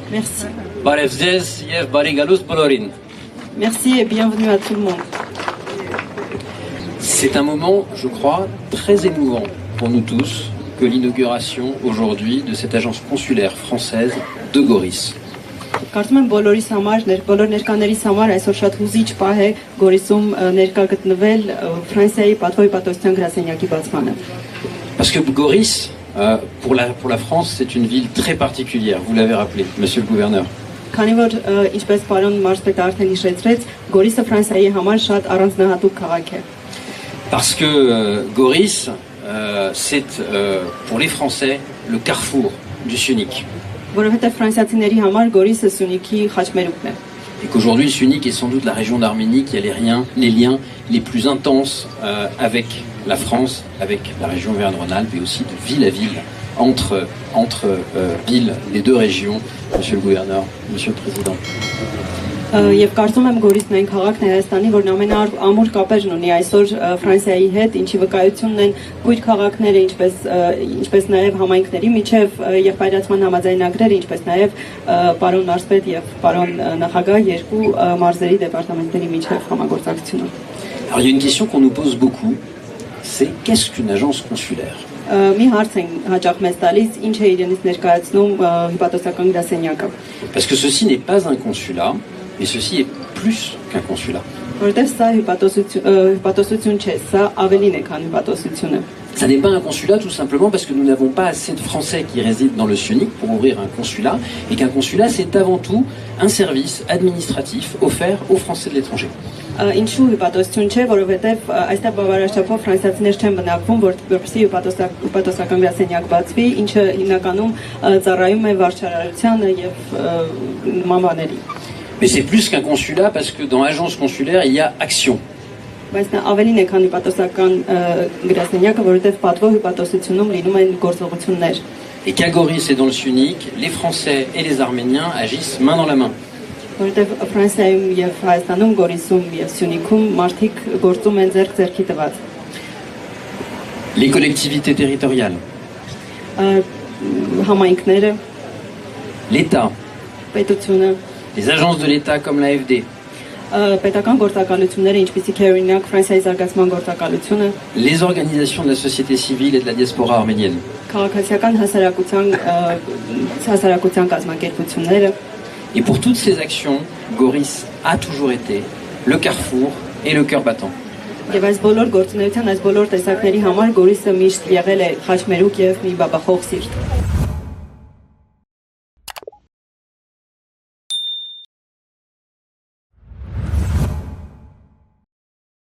Merci. Բարև ձեզ եւ բարի գալուստ բոլորին. Merci et bienvenue à tout le monde. C'est un moment, je crois, très émouvant pour nous tous que l'inauguration aujourd'hui de cette agence consulaire française de Goris. Կարծում եմ բոլորիս համար, բոլոր ներկաներիս համար այսօր շատ հուզիչ պահ է Գորիսում ներկա գտնվել Ֆրանսիայի պատվո հպատոսության գրասենյակի բացմանը։ Parce que Goris, pour la France, c'est une ville très particulière, vous l'avez rappelé, monsieur le gouverneur. Քանի որ ինչպես պարոն մարզպետը արդեն հիշեցրեց, Գորիսը Ֆրանսիայի համար շատ առանձնահատուկ քաղաք է։ Parce que Goris, c'est pour les Français le carrefour du Sunic. Որովհետև ֆրանսիացիների համար Գորիսը Սյունիքի խաչմերուկն է։ Et qu'aujourd'hui, le Sunic est sans doute la région d'Arménie qui a les liens les plus intenses avec la France, avec la région Auvergne-Rhône-Alpes et aussi de ville à ville, entre villes des deux régions, monsieur le gouverneur, monsieur le président. Եվ կարծում եմ Գորիսն այն քաղաքն է Հայաստանի, որն ամենաամուր կապերն ունի այսօր Ֆրանսիայի հետ, ինչի վկայությունն են կույր քաղաքները, ինչպես նաև համայնքների միջև եղբայրացման համաձայնագրերը, ինչպես նաև պարոն մարզպետ եւ պարոն նախագահ երկու մարզերի դեպարտամենտների միջև համագործակցությունը։ Alors il y a une question qu'on nous pose beaucoup, c'est qu'est-ce qu'une agence consulaire? Մի հարց են հաճախ մեզ տալիս, ինչ է իրենից ներկայացնում հպատոսական գրասենյակը։ Parce que ceci n'est pas un consulat, mais ceci est plus qu'un consulat. Որտեղ սա հպատոսություն չէ, սա ավելին է, քան հպատոսությունը։ Ça n'est pas un consulat tout simplement parce que nous n'avons pas assez de Français qui résident dans le Sunic pour ouvrir un consulat, et qu'un consulat c'est avant tout un service administratif offert aux Français de l'étranger. Ինչու հպատոսություն չէ, որովհետև այստեղ բավարարչափով ֆրանսիացիներ չեն բնակվում, որպեսզի հպատոսական գրասենյակ բացվի, ինչը հիմնականում ծառայում է վարչարարությանը եւ նման բաների։ Mais c'est plus qu'un consulat parce que dans l'agence consulaire il y a action. Բայց նա ավելին է, քան հպատոսական գրասենյակը, որովհետև պատվո հպատոսությունում լինում են գործողություններ։ Et qu'à Goris et dans le Sunic, les Français et les Arméniens agissent main dans la main. Որովհետև Ֆրանսիայում եւ Հայաստանում, Գորիսում եւ Սյունիքում մարդիկ գործում են ձեռք-ձեռքի տված։ Les collectivités territoriales, Համայնքները, l'État, պետությունը, les agences de l'État comme l'AFD, պետական գործակալությունները, ինչպիսիք է օրինակ Ֆրանսիայի զարգացման գործակալությունը, les organisations de la société civile et de la diaspora arménienne. քաղաքացիական հասարակության կազմակերպությունները։ Et pour toutes ces actions, Goris a toujours été le carrefour et le cœur battant. Եվ այս բոլոր գործունեության, այս բոլոր տեսակների համար Գորիսը միշտ եղել է խաչմերուկ եւ մի բաբախող սիրտ։